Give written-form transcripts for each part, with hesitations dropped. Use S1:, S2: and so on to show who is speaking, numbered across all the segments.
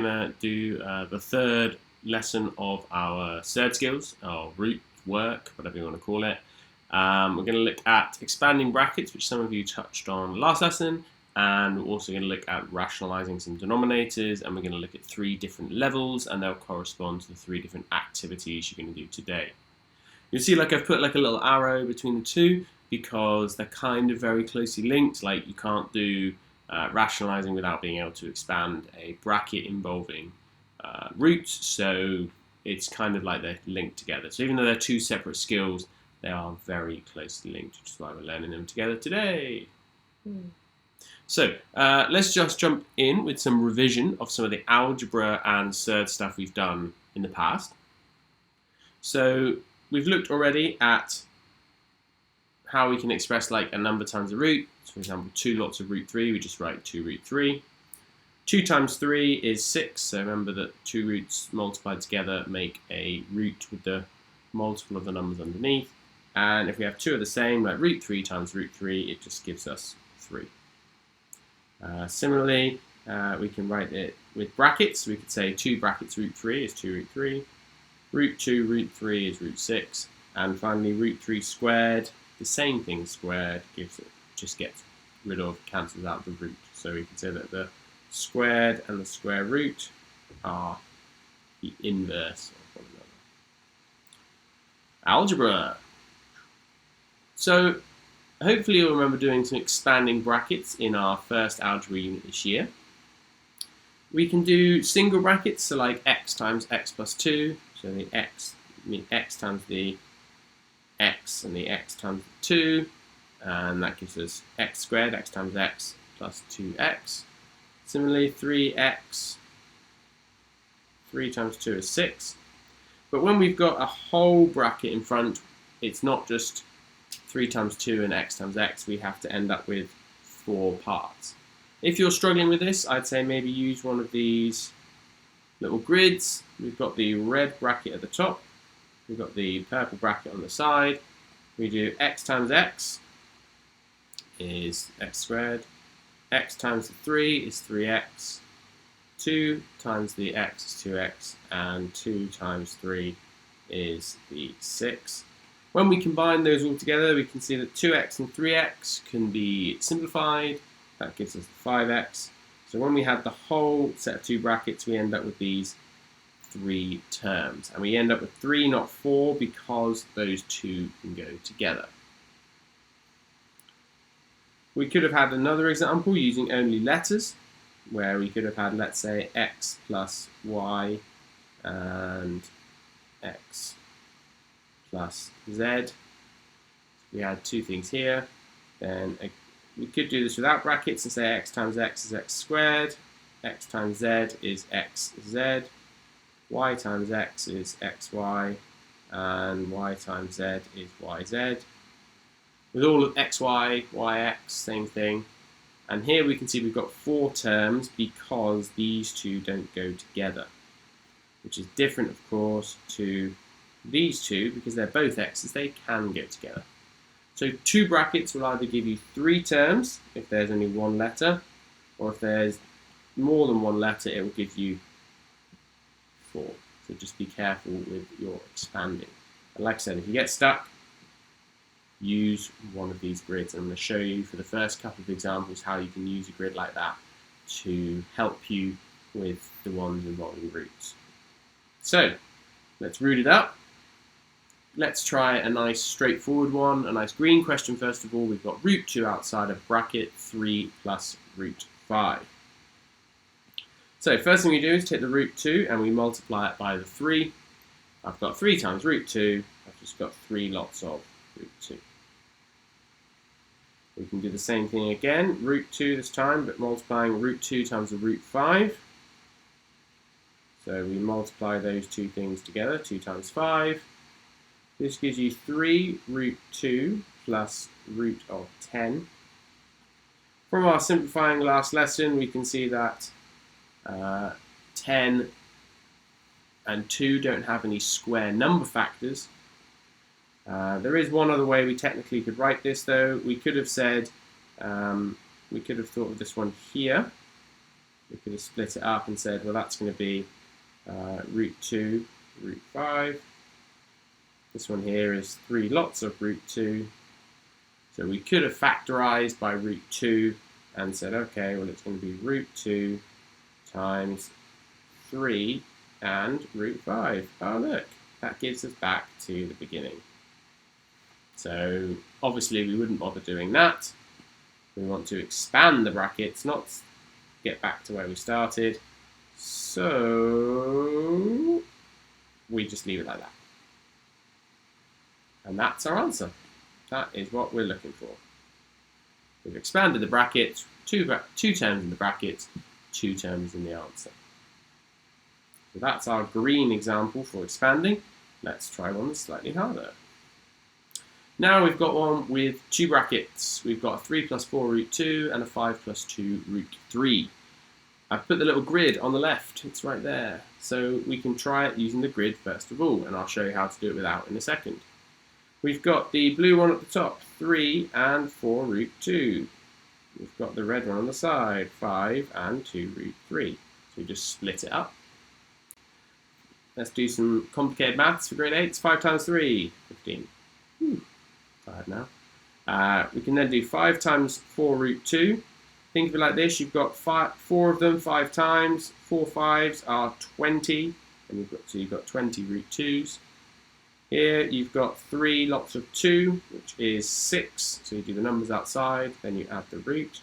S1: going to do the third lesson of our third skills, or root work, whatever you want to call it. We're going to look at expanding brackets, which some of you touched on last lesson, and we're also going to look at rationalizing some denominators, and we're going to look at 3 different levels, and they'll correspond to the 3 different activities you're going to do today. You'll see I've put a little arrow between the two because they're kind of very closely linked. Like you can't do rationalizing without being able to expand a bracket involving roots, so it's kind of like they're linked together. So even though they're 2 separate skills, they are very closely linked, which is why we're learning them together today. So let's just jump in with some revision of some of the algebra and surd stuff we've done in the past. So we've looked already at how we can express like a number times a root. So for example, 2 lots of root 3, we just write 2 root 3. 2 times 3 is 6, so remember that 2 roots multiplied together make a root with the multiple of the numbers underneath. And if we have 2 of the same, like root 3 times root 3, it just gives us 3. Similarly, we can write it with brackets. We could say 2 brackets root 3 is 2 root 3. Root 2 root 3 is root 6. And finally, root 3 squared, the same thing squared, just gets rid of, cancels out the root. So we can say that the squared and the square root are the inverse of one another. Algebra. So hopefully you'll remember doing some expanding brackets in our first algebra unit this year. We can do single brackets, so like x times x plus 2, so the x times the x and the x times the 2, and that gives us x squared, x times x plus 2x. Similarly, 3x, 3 times 2 is 6. But when we've got a whole bracket in front, it's not just 3 times 2 and x times x, we have to end up with 4 parts. If you're struggling with this, I'd say maybe use one of these little grids. We've got the red bracket at the top, we've got the purple bracket on the side. We do x times x is x squared, x times the 3 is 3x, 2 times the x is 2x, and 2 times 3 is the 6. When we combine those all together, we can see that 2x and 3x can be simplified. That gives us 5x. So when we have the whole set of 2 brackets, we end up with these 3 terms. And we end up with 3, not 4, because those 2 can go together. We could have had another example using only letters, where we could have had, let's say, x plus y and x plus z. We had 2 things here. Then we could do this without brackets and say x times x is x squared, x times z is xz, y times x is xy, and y times z is yz. With all of xy, yx, same thing. And here we can see we've got 4 terms because these 2 don't go together, which is different, of course, to these 2 because they're both x's, they can go together. So 2 brackets will either give you 3 terms if there's only 1 letter, or if there's more than 1 letter, it will give you 4. So just be careful with your expanding. But like I said, if you get stuck, use one of these grids. I'm going to show you for the first couple of examples how you can use a grid like that to help you with the ones involving roots. So let's root it up. Let's try a nice straightforward one, a nice green question first of all. We've got root 2 outside of bracket 3 plus root 5. So first thing we do is take the root 2 and we multiply it by the 3. I've got 3 times root 2, I've just got 3 lots of root 2. We can do the same thing again, root 2 this time, but multiplying root 2 times the root 5. So we multiply those 2 things together, 2 times 5. This gives you 3 root 2 plus root of 10. From our simplifying last lesson, we can see that 10 and 2 don't have any square number factors. There is one other way we technically could write this though. We could have said, we could have thought of this one here. We could have split it up and said, well, that's going to be root 2, root 5. This one here is 3 lots of root 2. So we could have factorized by root 2 and said, okay, well, it's going to be root 2 times 3 and root 5. Oh, look, that gives us back to the beginning. So obviously we wouldn't bother doing that. We want to expand the brackets, not get back to where we started. So we just leave it like that. And that's our answer. That is what we're looking for. We've expanded the bracket, two terms in the bracket, 2 terms in the answer. So that's our green example for expanding. Let's try one slightly harder. Now we've got one with 2 brackets. We've got a 3 plus 4 root 2 and a 5 plus 2 root 3. I've put the little grid on the left. It's right there. So we can try it using the grid first of all, and I'll show you how to do it without in a second. We've got the blue one at the top, 3 and 4 root 2. We've got the red one on the side, 5 and 2 root 3. So we just split it up. Let's do some complicated maths for grade 8. 5 times 3, 15. Tired now. We can then do 5 times 4 root 2. Think of it like this. You've got 4 of them 5 times. 4 5s are 20. And you've got 20 root 2s. Here you've got 3 lots of 2, which is 6. So you do the numbers outside, then you add the root.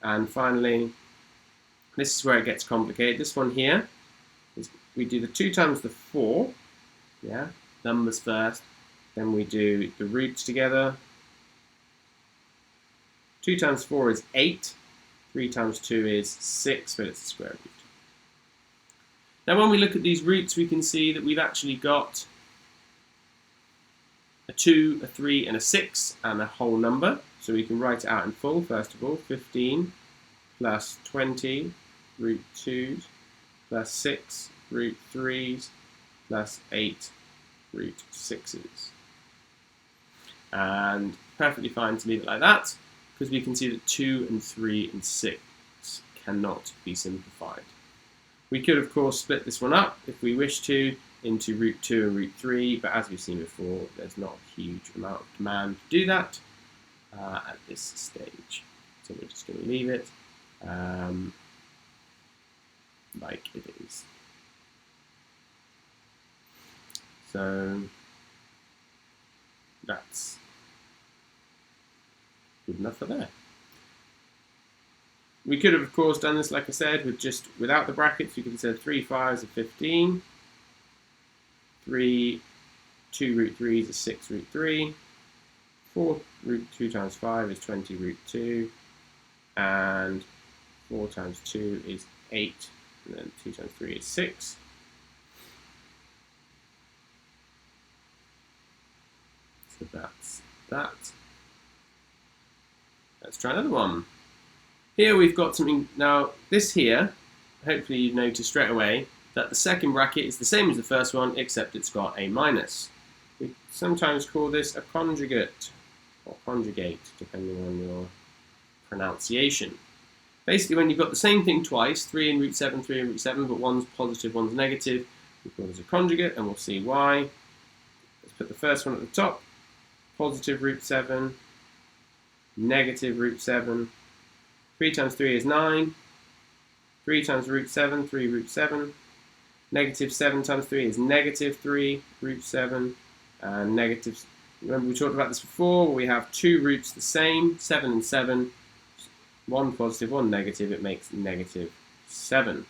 S1: And finally, this is where it gets complicated. This one here, we do the 2 times the 4, yeah, numbers first. Then we do the roots together. 2 times 4 is 8. 3 times 2 is 6, but it's the square root. Now when we look at these roots, we can see that we've actually got a 2, a 3, and a 6, and a whole number. So we can write it out in full, first of all. 15 plus 20 root 2s plus 6 root 3s plus 8 root 6s. And perfectly fine to leave it like that, because we can see that 2 and 3 and 6 cannot be simplified. We could, of course, split this one up if we wish to into root 2 and root 3, but as we've seen before, there's not a huge amount of demand to do that at this stage. So we're just going to leave it like it is. So that's good enough for there. We could have, of course, done this, like I said, without the brackets. We could have said 3 5s are 15. 2 root 3s is 6 root 3. 4 root 2 times 5 is 20 root 2. And 4 times 2 is 8. And then 2 times 3 is 6. So that's that. Let's try another one. Here we've got something. Now this here, hopefully you notice straight away that the second bracket is the same as the first one, except it's got a minus. We sometimes call this a conjugate, or conjugate, depending on your pronunciation. Basically, when you've got the same thing twice, 3 and root 7, 3 and root 7, but one's positive, one's negative, we call this a conjugate, and we'll see why. Let's put the first one at the top. Positive root 7, negative root 7. 3 times 3 is 9. 3 times root 7, 3 root 7. Negative 7 times 3 is negative 3 root 7. And negative, remember we talked about this before, we have 2 roots the same, 7 and 7. 1 positive, 1 negative, it makes negative 7.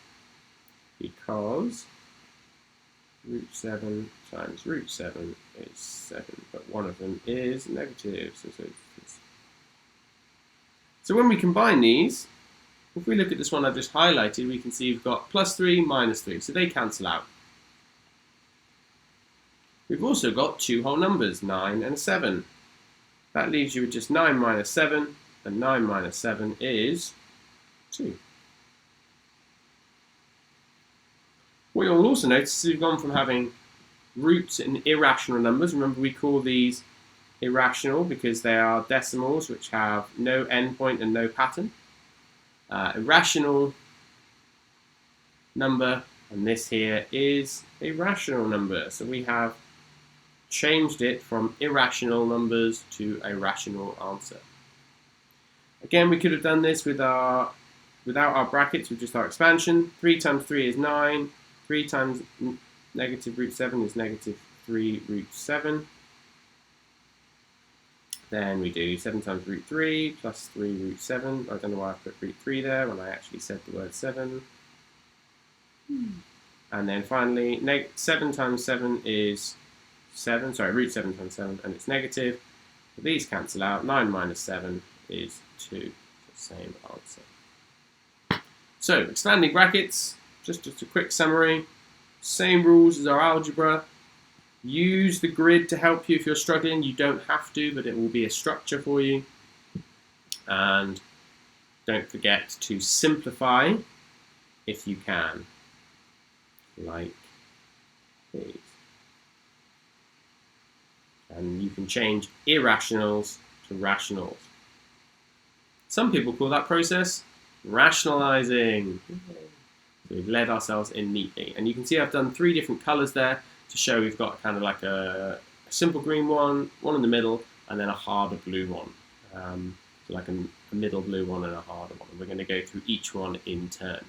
S1: Because root 7 times root 7 is 7, but one of them is negative. So when we combine these, if we look at this one I've just highlighted, we can see we've got plus 3, minus 3, so they cancel out. We've also got 2 whole numbers, 9 and 7. That leaves you with just 9 minus 7, and 9 minus 7 is 2. What you'll also notice is we've gone from having roots in irrational numbers. Remember, we call these irrational because they are decimals which have no endpoint and no pattern. Irrational number, and this here is a rational number. So we have changed it from irrational numbers to a rational answer. Again, we could have done this without our brackets, with just our expansion. 3 times 3 is 9. 3 times negative root 7 is negative 3 root 7. Then we do 7 times root 3 plus 3 root 7. I don't know why I put root 3 there when I actually said the word 7. And then finally, 7 times 7 is 7. Sorry, root 7 times 7, and it's negative. So these cancel out. 9 minus 7 is 2. Same answer. So, expanding brackets, just a quick summary. Same rules as our algebra. Use the grid to help you if you're struggling. You don't have to, but it will be a structure for you. And don't forget to simplify if you can, like these. And you can change irrationals to rationals. Some people call that process rationalizing. So we've led ourselves in neatly. And you can see I've done 3 different colors there to show we've got kind of like a simple green one in the middle, and then a harder blue one. So like a middle blue one and a harder one. And we're going to go through each one in turn.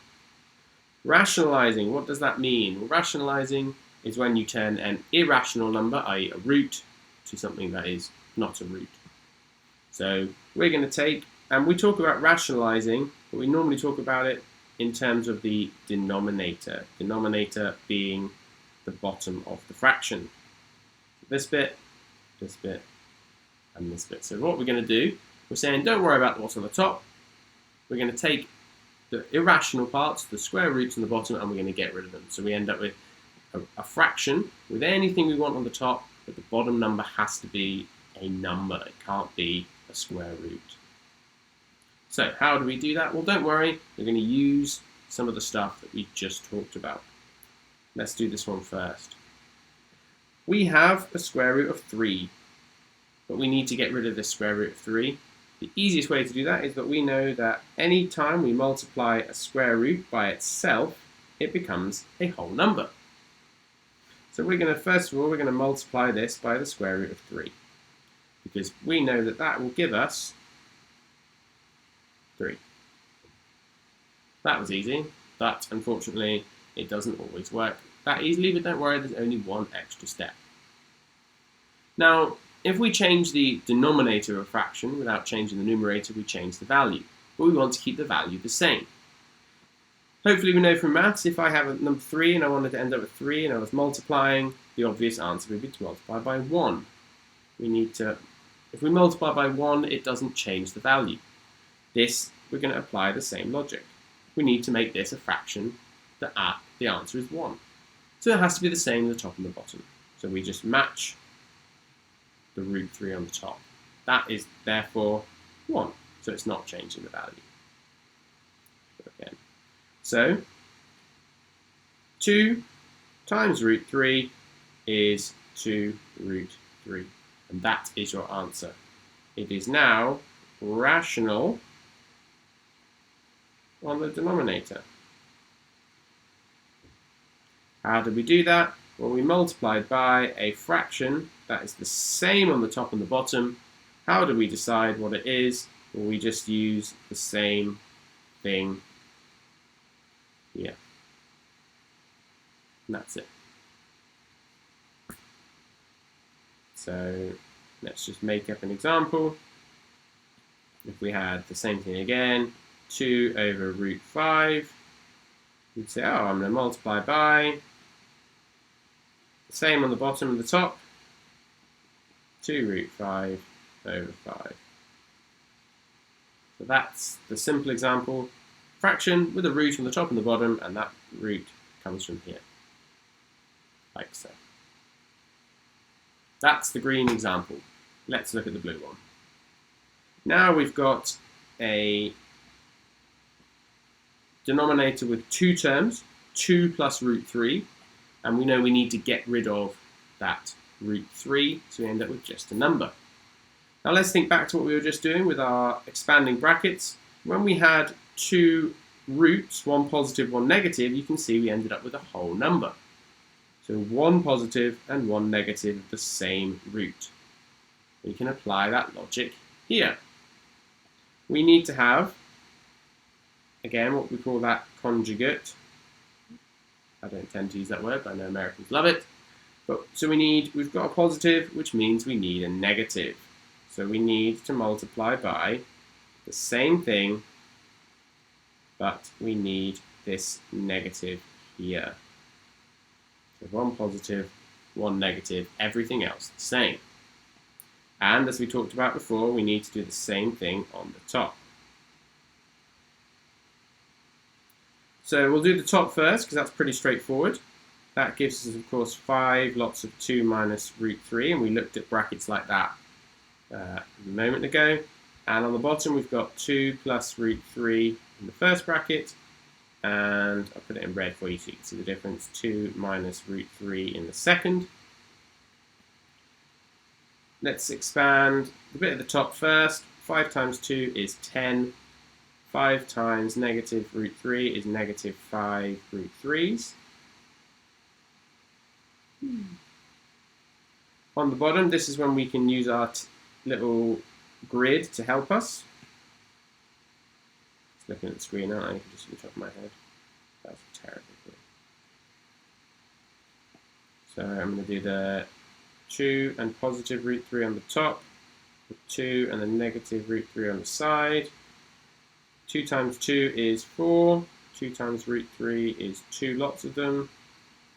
S1: Rationalizing, what does that mean? Well, rationalizing is when you turn an irrational number, i.e. a root, to something that is not a root. So we're going to take, and we talk about rationalizing, but we normally talk about it in terms of the denominator. Denominator being the bottom of the fraction. This bit, and this bit. So what we're going to do, we're saying don't worry about what's on the top. We're going to take the irrational parts, the square roots on the bottom, and we're going to get rid of them. So we end up with a fraction with anything we want on the top, but the bottom number has to be a number. It can't be a square root. So how do we do that? Well, don't worry. We're going to use some of the stuff that we just talked about. Let's do this one first. We have a square root of 3, but we need to get rid of this square root of 3. The easiest way to do that is that we know that any time we multiply a square root by itself, it becomes a whole number. So we're going to, first of all, we're going to multiply this by the square root of 3, because we know that that will give us 3. That was easy, but unfortunately it doesn't always work that easily, but don't worry, there's only one extra step. Now, if we change the denominator of a fraction without changing the numerator, we change the value, but we want to keep the value the same. Hopefully we know from maths, if I have a number 3 and I wanted to end up with 3 and I was multiplying, the obvious answer would be to multiply by 1. If we multiply by 1, it doesn't change the value. This, we're going to apply the same logic. We need to make this a fraction that the answer is 1. So it has to be the same at the top and the bottom. So we just match the root 3 on the top. That is therefore 1. So it's not changing the value. Again. So 2 times root 3 is 2 root 3. And that is your answer. It is now rational on the denominator. How do we do that? Well, we multiplied by a fraction that is the same on the top and the bottom. How do we decide what it is? Well, we just use the same thing here. And that's it. So let's just make up an example. If we had the same thing again, 2 over root 5, we'd say, oh, I'm going to multiply by the same on the bottom and the top, 2 root 5 over 5. So that's the simple example. Fraction with a root on the top and the bottom, and that root comes from here, like so. That's the green example. Let's look at the blue one. Now we've got a denominator with 2 terms, 2 plus root 3, and we know we need to get rid of that root 3, so we end up with just a number. Now let's think back to what we were just doing with our expanding brackets. When we had 2 roots, one positive, one negative, you can see we ended up with a whole number. So one positive and one negative of the same root. We can apply that logic here. We need to have, again, what we call that conjugate. I don't tend to use that word, but I know Americans love it. So we've got a positive, which means we need a negative. So we need to multiply by the same thing, but we need this negative here. So one positive, one negative, everything else the same. And as we talked about before, we need to do the same thing on the top. So we'll do the top first, because that's pretty straightforward. That gives us, of course, 5 lots of 2 minus root 3, and we looked at brackets like that a moment ago. And on the bottom, we've got 2 plus root 3 in the first bracket, and I'll put it in red for you so you can see the difference, 2 minus root 3 in the second. Let's expand the bit at the top first. 5 times 2 is 10. 5 times negative root 3 is negative 5 root 3s. On the bottom, this is when we can use our little grid to help us. Just looking at the screen, aren't I? Just on the top of my head. That's terrible. So I'm going to do the 2 and positive root 3 on the top, the 2 and the negative root 3 on the side. 2 times 2 is 4, 2 times root 3 is 2 lots of them.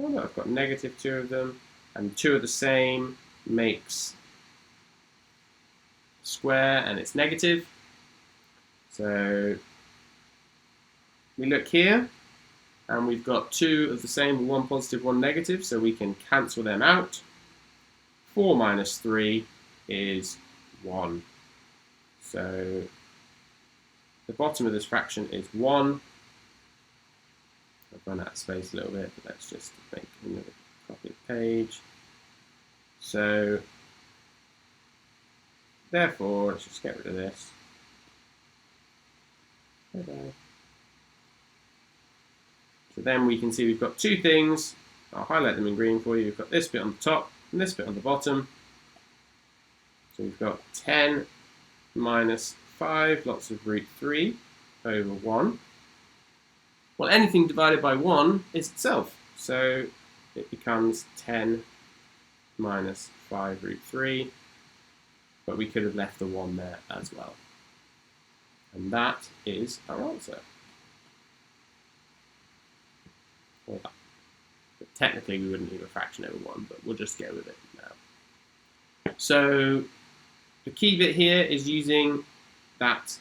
S1: Oh no, I've got negative 2 of them, and 2 are the same makes square, and it's negative. So we look here, and we've got 2 of the same, 1 positive, 1 negative, so we can cancel them out. 4 minus 3 is 1. So the bottom of this fraction is 1. I've run out of space a little bit, but let's just make another copy of the page. So therefore, let's just get rid of this. Bye-bye. So then we can see we've got 2 things. I'll highlight them in green for you. We've got this bit on the top and this bit on the bottom. So we've got 10 minus 5 lots of root 3 over 1. Well, anything divided by 1 is itself. So it becomes 10 minus 5 root 3. But we could have left the 1 there as well. And that is our answer. Well, but technically we wouldn't leave a fraction over 1, but we'll just go with it now. So the key bit here is using that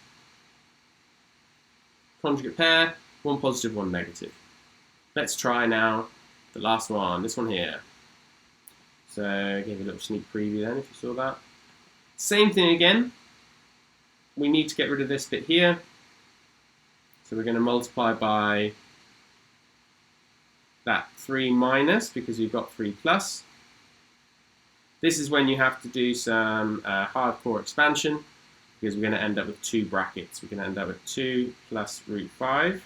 S1: conjugate pair, 1 positive, 1 negative. Let's try now the last one, this one here. So I gave you a little sneak preview then if you saw that. Same thing again. We need to get rid of this bit here. So we're going to multiply by that 3 minus, because we've got 3 plus. This is when you have to do some hardcore expansion, because we're going to end up with 2 brackets. We're going to end up with 2 plus root 5,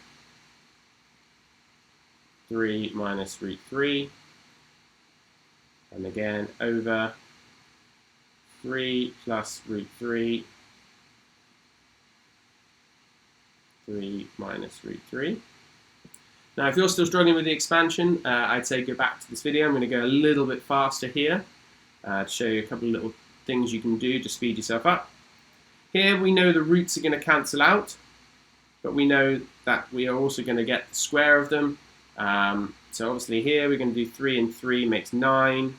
S1: 3 minus root 3, and again over 3 plus root 3, 3 minus root 3. Now, if you're still struggling with the expansion, I'd say go back to this video. I'm going to go a little bit faster here to show you a couple of little things you can do to speed yourself up. Here we know the roots are going to cancel out, but we know that we are also going to get the square of them. So obviously here we're going to do 3 and 3 makes 9.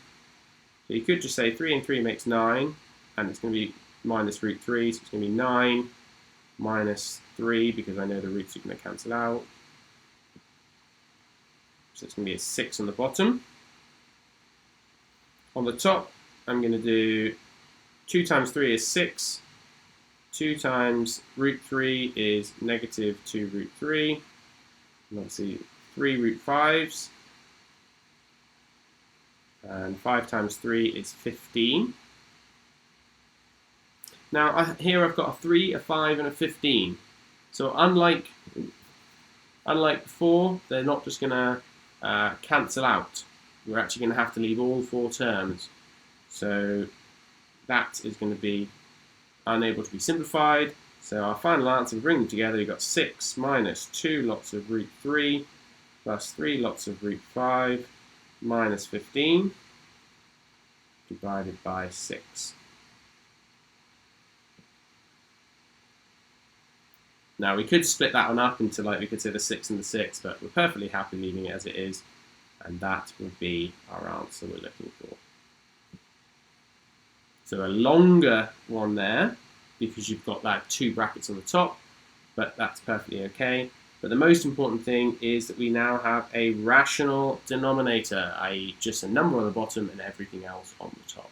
S1: So you could just say 3 and 3 makes 9, and it's going to be minus root 3, so it's going to be 9 minus 3, because I know the roots are going to cancel out. So it's going to be a 6 on the bottom. On the top, I'm going to do 2 times 3 is 6. 2 times root 3 is negative 2 root 3. And obviously 3 root 5s. And 5 times 3 is 15. Now here I've got a 3, a 5, and a 15. So unlike Unlike before, they're not just going to cancel out. We're actually going to have to leave all 4 terms. So that is going to be unable to be simplified. So our final answer, we bring them together, we've got 6 minus 2 lots of root 3 plus 3 lots of root 5 minus 15 divided by 6. Now we could split that one up into, like, we could say the 6 and the 6, but we're perfectly happy leaving it as it is, and that would be our answer we're looking for. So a longer one there, because you've got that 2 brackets on the top, but that's perfectly okay. But the most important thing is that we now have a rational denominator, i.e. just a number on the bottom and everything else on the top.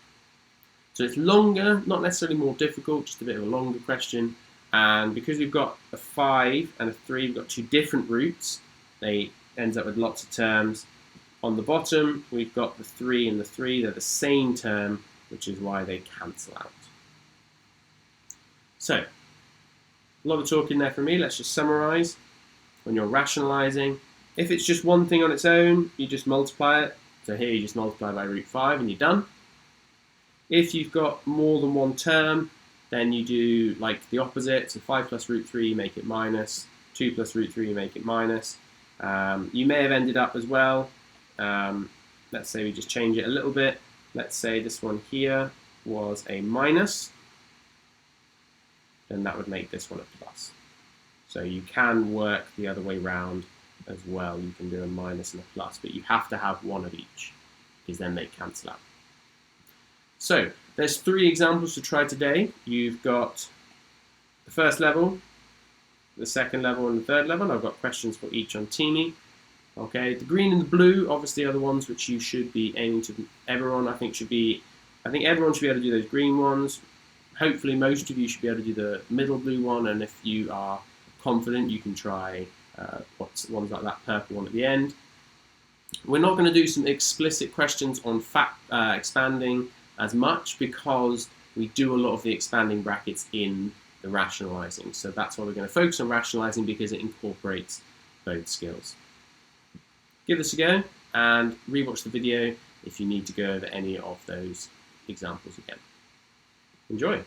S1: So it's longer, not necessarily more difficult, just a bit of a longer question. And because we've got a 5 and a 3, we've got 2 different roots, they end up with lots of terms. On the bottom, we've got the 3 and the 3, they're the same term, which is why they cancel out. So, a lot of talking there from me. Let's just summarize. When you're rationalizing, if it's just one thing on its own, you just multiply it. So here you just multiply by root 5 and you're done. If you've got more than one term, then you do like the opposite. So 5 plus root 3, you make it minus. 2 plus root 3, you make it minus. You may have ended up as well. Let's say we just change it a little bit. Let's say this one here was a minus. Then that would make this one a plus. So you can work the other way round as well. You can do a minus and a plus, but you have to have one of each, because then they cancel out. So there's 3 examples to try today. You've got the first level, the second level, and the third level. I've got questions for each on Teamy. Okay, the green and the blue obviously are the ones which you should be aiming to. Everyone, I think everyone should be able to do those green ones. Hopefully most of you should be able to do the middle blue one, and if you are confident, you can try ones like that purple one at the end. We're not going to do some explicit questions on expanding as much, because we do a lot of the expanding brackets in the rationalizing. So that's why we're going to focus on rationalizing, because it incorporates both skills. Give this a go and rewatch the video if you need to go over any of those examples again. Enjoy!